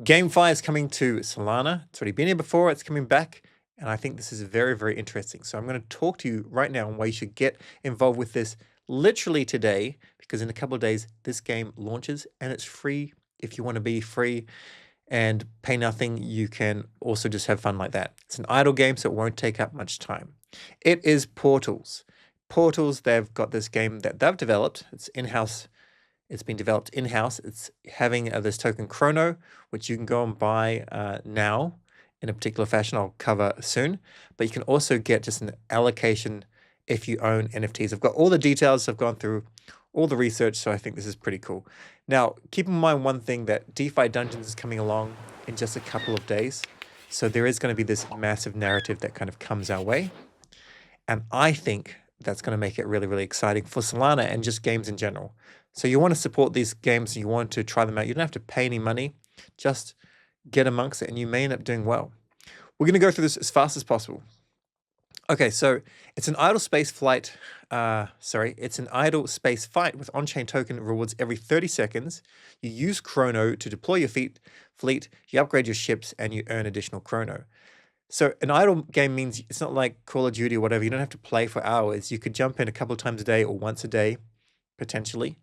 GameFi is coming to Solana. It's already been here before. It's coming back. And I think this is very, very interesting. So I'm going to talk to you right now on why you should get involved with this literally today, because in a couple of days, this game launches and it's free. If you want to be free and pay nothing, you can also just have fun like that. It's an idle game, so it won't take up much time. It is Portals. Portals, they've got this game that they've developed. It's in-house. It's been developed in-house. It's having this token Chrono, which you can go and buy now in a particular fashion I'll cover soon. But you can also get just an allocation if you own NFTs. I've got all the details. I've gone through all the research, so I think this is pretty cool. Now, keep in mind one thing, that DeFi Dungeons is coming along in just a couple of days. So there is going to be this massive narrative that kind of comes our way. And I think that's going to make it really, really exciting for Solana and just games in general. So you want to support these games, you want to try them out. You don't have to pay any money, just get amongst it and you may end up doing well. We're going to go through this as fast as possible. Okay, so it's an idle space flight. It's an idle space fight with on-chain token rewards every 30 seconds. You use Chrono to deploy your fleet, you upgrade your ships, and you earn additional Chrono. So an idle game means it's not like Call of Duty or whatever. You don't have to play for hours. You could jump in a couple of times a day or once a day, potentially,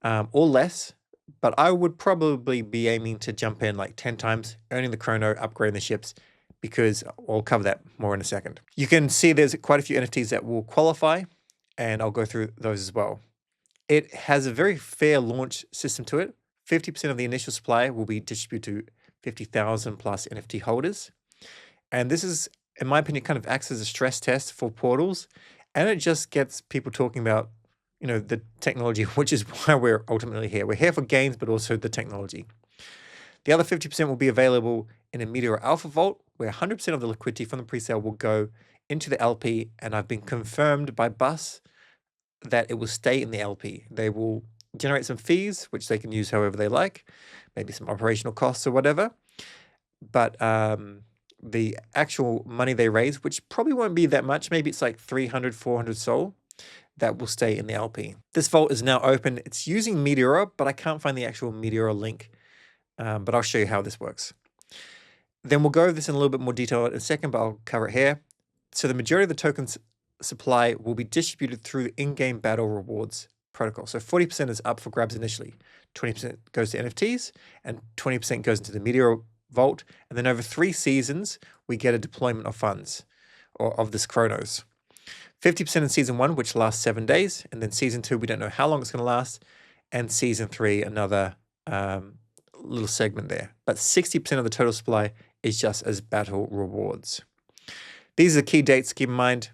or less. But I would probably be aiming to jump in like 10 times, earning the Chrono, upgrading the ships, because I'll cover that more in a second. You can see there's quite a few NFTs that will qualify, and I'll go through those as well. It has a very fair launch system to it. 50% of the initial supply will be distributed to 50,000 plus NFT holders. And this is, in my opinion, kind of acts as a stress test for portals. And it just gets people talking about, the technology, which is why we're ultimately here. We're here for games, but also the technology. The other 50% will be available in a Meteor Alpha Vault, where 100% of the liquidity from the presale will go into the LP. And I've been confirmed by Bus that it will stay in the LP. They will generate some fees, which they can use however they like, maybe some operational costs or whatever. But the actual money they raise, which probably won't be that much, maybe it's like 300, 400 Sol, that will stay in the LP. This vault is now open. It's using Meteor, but I can't find the actual Meteor link, but I'll show you how this works. Then we'll go over this in a little bit more detail in a second, but I'll cover it here. So the majority of the tokens supply will be distributed through the in-game battle rewards protocol. So 40% is up for grabs initially, 20% goes to NFTs, and 20% goes into the Meteor Vault. And then over 3 seasons, we get a deployment of funds, or of this Chronos. 50% in season 1, which lasts 7 days. And then season 2, we don't know how long it's going to last. And season 3, another little segment there. But 60% of the total supply is just as battle rewards. These are the key dates to keep in mind.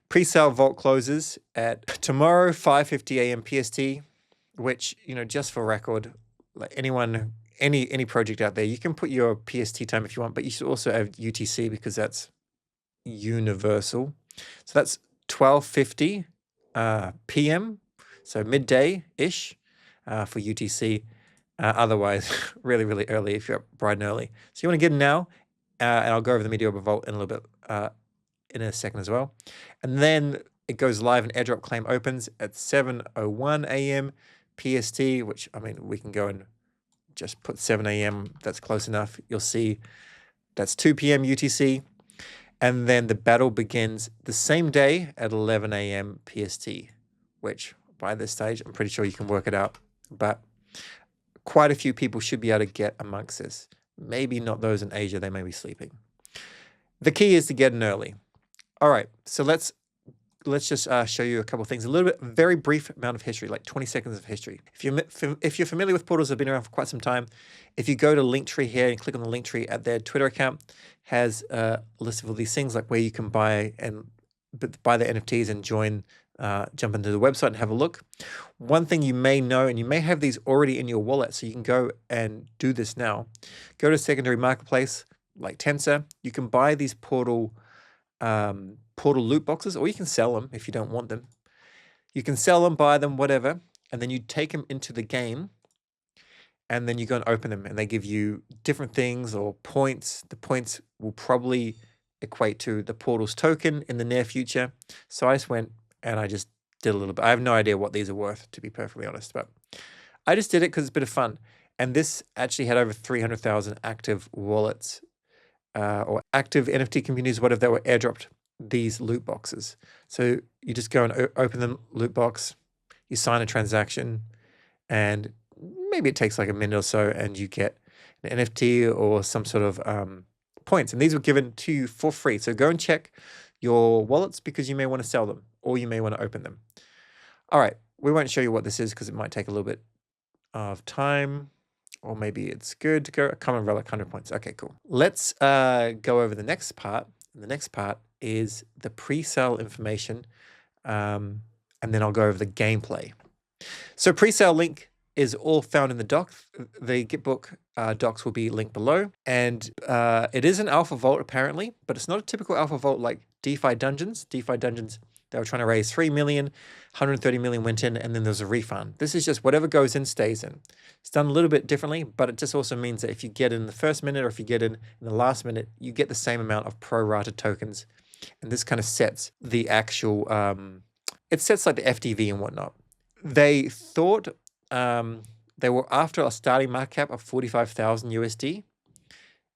Pre-sale vault closes at tomorrow, 5:50 a.m. PST, which, just for record, like anyone, any project out there, you can put your PST time if you want, but you should also have UTC because that's universal. So that's 12:50 p.m., so midday-ish for UTC. Otherwise, really, really early if you're up bright and early. So you want to get in now, and I'll go over the Meteor Vault in a little bit in a second as well. And then it goes live and Airdrop claim opens at 7:01 a.m. PST, which, we can go and just put 7 a.m. That's close enough. You'll see that's 2 p.m. UTC. And then the battle begins the same day at 11 a.m. PST, which by this stage, I'm pretty sure you can work it out. But quite a few people should be able to get amongst this. Maybe not those in Asia, they may be sleeping. The key is to get in early. All right, so let's just show you a couple of things. A little bit, very brief amount of history, like 20 seconds of history. If you're familiar with portals, have been around for quite some time. If you go to Linktree here and click on the Linktree at their Twitter account, has a list of all these things, like where you can buy the NFTs and jump into the website and have a look. One thing you may know, and you may have these already in your wallet, so you can go and do this now. Go to secondary marketplace like Tensor. You can buy these portal loot boxes, or you can sell them if you don't want them. You can sell them, buy them, whatever, and then you take them into the game, and then you go and open them, and they give you different things or points. The points will probably equate to the portal's token in the near future. So I just went and I just did a little bit. I have no idea what these are worth, to be perfectly honest, but I just did it because it's a bit of fun. And this actually had over 300,000 active wallets or active NFT communities, whatever, that were airdropped these loot boxes. So you just go and open the loot box, you sign a transaction, and maybe it takes like a minute or so, and you get an NFT or some sort of points. And these were given to you for free. So go and check your wallets because you may want to sell them or you may want to open them. All right, we won't show you what this is because it might take a little bit of time, or maybe it's good to go. Common relic, 100 points. Okay, cool. Let's go over the next part. The next part is the pre-sale information, and then I'll go over the gameplay. So pre-sale link is all found in the doc. The Gitbook docs will be linked below. And it is an alpha vault apparently, but it's not a typical alpha vault like DeFi Dungeons. DeFi Dungeons, they were trying to raise 3 million, 130 million went in, and then there's a refund. This is just whatever goes in, stays in. It's done a little bit differently, but it just also means that if you get in the first minute or if you get in the last minute, you get the same amount of pro-rata tokens. And this kind of sets the actual, it sets like the FTV and whatnot. They thought they were after a starting market cap of 45,000 USD.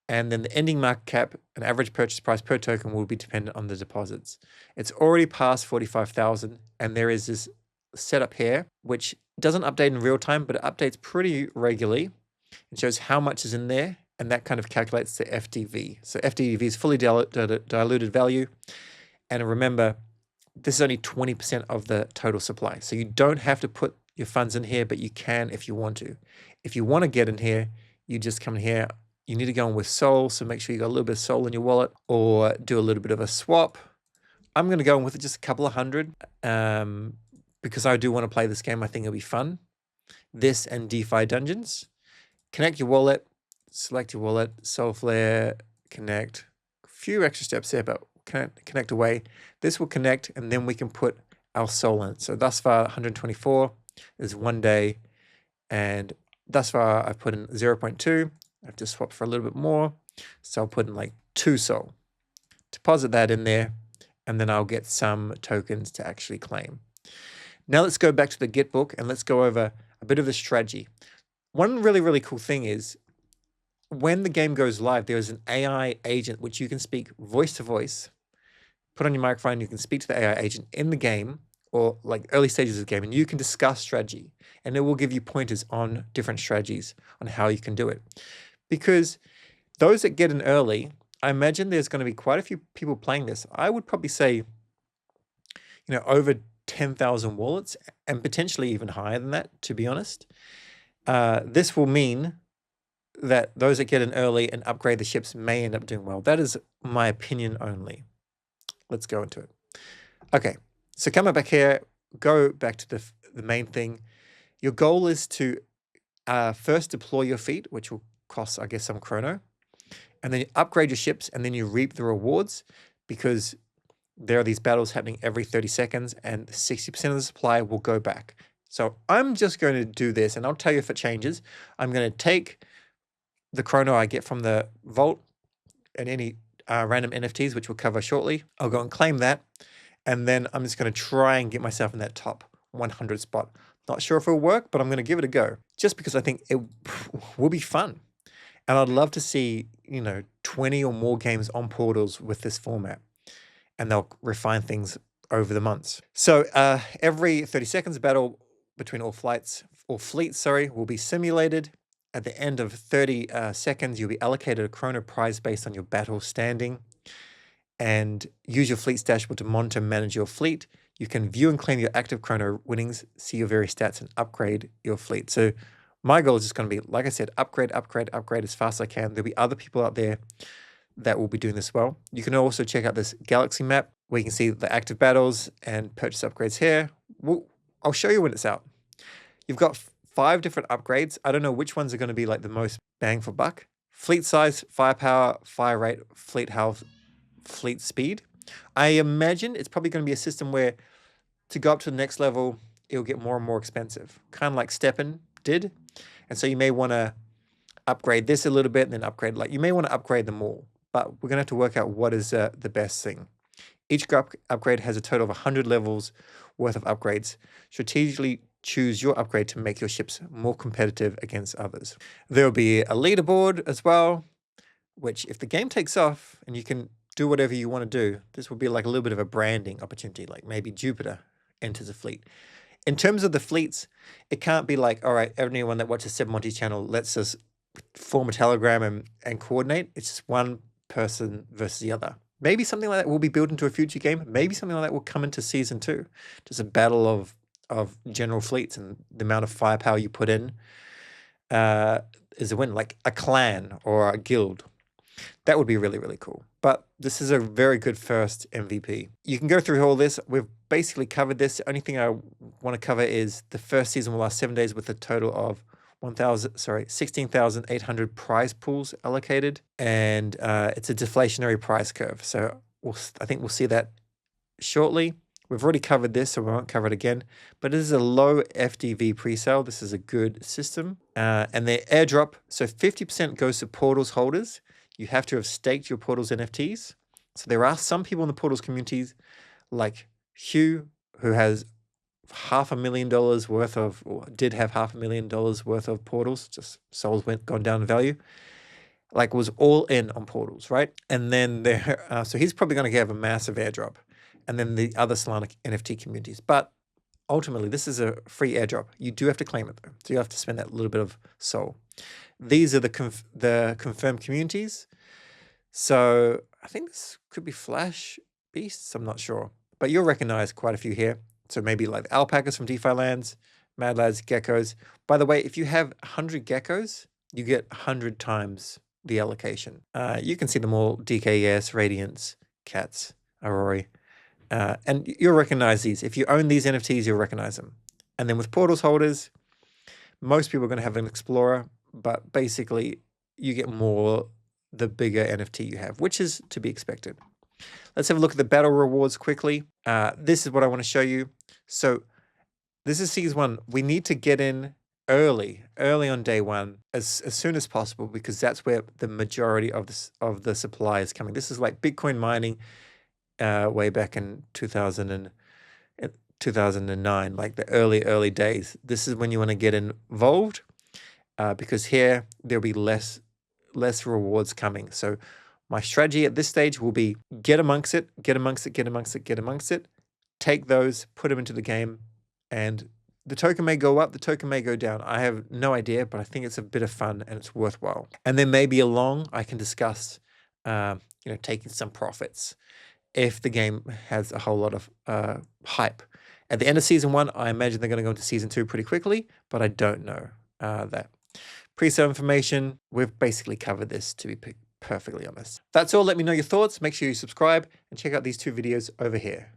And then the ending market cap, an average purchase price per token, will be dependent on the deposits. It's already past 45,000, and there is this setup here, which doesn't update in real time, but it updates pretty regularly. It shows how much is in there, and that kind of calculates the FTV. So FTV is fully diluted value. And remember, this is only 20% of the total supply. So you don't have to put your funds in here, but you can if you want to. If you want to get in here, you just come in here. You need to go in with Sol, so make sure you got a little bit of Sol in your wallet, or do a little bit of a swap. I'm going to go in with just a couple of hundred because I do want to play this game. I think it'll be fun. This and DeFi Dungeons. Connect your wallet, select your wallet, Solflare, connect. A few extra steps there, but connect away. This will connect, and then we can put our Sol in. So thus far, 124 is 1 day, and thus far I've put in 0.2. I have to swap for a little bit more. So I'll put in like 2 Sol. Deposit that in there, and then I'll get some tokens to actually claim. Now let's go back to the Gitbook and let's go over a bit of the strategy. One really, really cool thing is when the game goes live, there is an AI agent which you can speak voice to voice. Put on your microphone, you can speak to the AI agent in the game or like early stages of the game, and you can discuss strategy, and it will give you pointers on different strategies on how you can do it. Because those that get in early, I imagine there's going to be quite a few people playing this. I would probably say, over 10,000 wallets and potentially even higher than that, to be honest. This will mean that those that get in early and upgrade the ships may end up doing well. That is my opinion only. Let's go into it. Okay, so coming back here, go back to the main thing. Your goal is to first deploy your fleet, which will cost, I guess, some chrono. And then you upgrade your ships, and then you reap the rewards because there are these battles happening every 30 seconds, and 60% of the supply will go back. So I'm just going to do this, and I'll tell you if it changes. I'm going to take the chrono I get from the vault and any random NFTs, which we'll cover shortly. I'll go and claim that, and then I'm just going to try and get myself in that top 100 spot. Not sure if it'll work, but I'm going to give it a go, just because I think it will be fun. And I'd love to see, 20 or more games on portals with this format, and they'll refine things over the months. So every 30 seconds, a battle between all fleets, will be simulated. At the end of 30 seconds, you'll be allocated a chrono prize based on your battle standing, and use your fleet's dashboard to monitor and manage your fleet. You can view and claim your active chrono winnings, see your various stats, and upgrade your fleet. So my goal is just going to be, like I said, upgrade as fast as I can. There'll be other people out there that will be doing this well. You can also check out this galaxy map where you can see the active battles and purchase upgrades here. I'll show you when it's out. You've got 5 different upgrades. I don't know which ones are going to be like the most bang for buck. Fleet size, firepower, fire rate, fleet health, fleet speed. I imagine it's probably going to be a system where to go up to the next level, it'll get more and more expensive, kind of like Steppen did. And so you may want to upgrade this a little bit and then upgrade, you may want to upgrade them all, but we're going to have to work out what is the best thing. Each upgrade has a total of 100 levels worth of upgrades. Strategically choose your upgrade to make your ships more competitive against others. There will be a leaderboard as well, which if the game takes off and you can do whatever you want to do, this will be like a little bit of a branding opportunity, like maybe Jupiter enters a fleet. In terms of the fleets, it can't be like, all right, anyone that watches Seb Monty's channel, let's just form a telegram and coordinate. It's just one person versus the other. Maybe something like that will be built into a future game. Maybe something like that will come into season 2. Just a battle of general fleets, and the amount of firepower you put in is a win, like a clan or a guild. That would be really, really cool. But this is a very good first MVP. You can go through all this. We've basically covered this. The only thing I want to cover is the first season will last 7 days with a total of 16,800 prize pools allocated. And it's a deflationary price curve. So I think we'll see that shortly. We've already covered this, so we won't cover it again. But it is a low FDV pre-sale. This is a good system. And the airdrop, so 50% goes to Portals holders. You have to have staked your Portals NFTs. So there are some people in the Portals communities, like Hugh, who has $500,000 worth of, or did have $500,000 worth of Portals, just souls gone down in value, like was all in on Portals, right? And then there, so he's probably going to have a massive airdrop. And then the other Solana NFT communities. But ultimately, this is a free airdrop. You do have to claim it, though. So you have to spend that little bit of soul. These are the confirmed communities. So I think this could be Flash Beasts. I'm not sure. But you'll recognize quite a few here. So maybe like alpacas from DeFi Lands, Mad Lads, geckos. By the way, if you have 100 geckos, you get 100 times the allocation. You can see them all: DKS, Radiance, Cats, Aurori. And you'll recognize these. If you own these NFTs, you'll recognize them. And then with Portals holders, most people are going to have an Explorer, but basically you get more the bigger NFT you have, which is to be expected. Let's have a look at the battle rewards quickly. This is what I want to show you. So this is season 1. We need to get in early on day 1, as soon as possible, because that's where the majority of the supply is coming. This is like Bitcoin mining way back in 2009, like the early days. This is when you want to get involved, because here there'll be less rewards coming. So my strategy at this stage will be get amongst it, take those, put them into the game, and the token may go up, the token may go down. I have no idea, but I think it's a bit of fun and it's worthwhile. And then maybe along, I can discuss, taking some profits if the game has a whole lot of hype. At the end of season 1, I imagine they're going to go into season 2 pretty quickly, but I don't know that. Pre-sale information, we've basically covered this, to be perfectly honest. That's all. Let me know your thoughts. Make sure you subscribe and check out these 2 videos over here.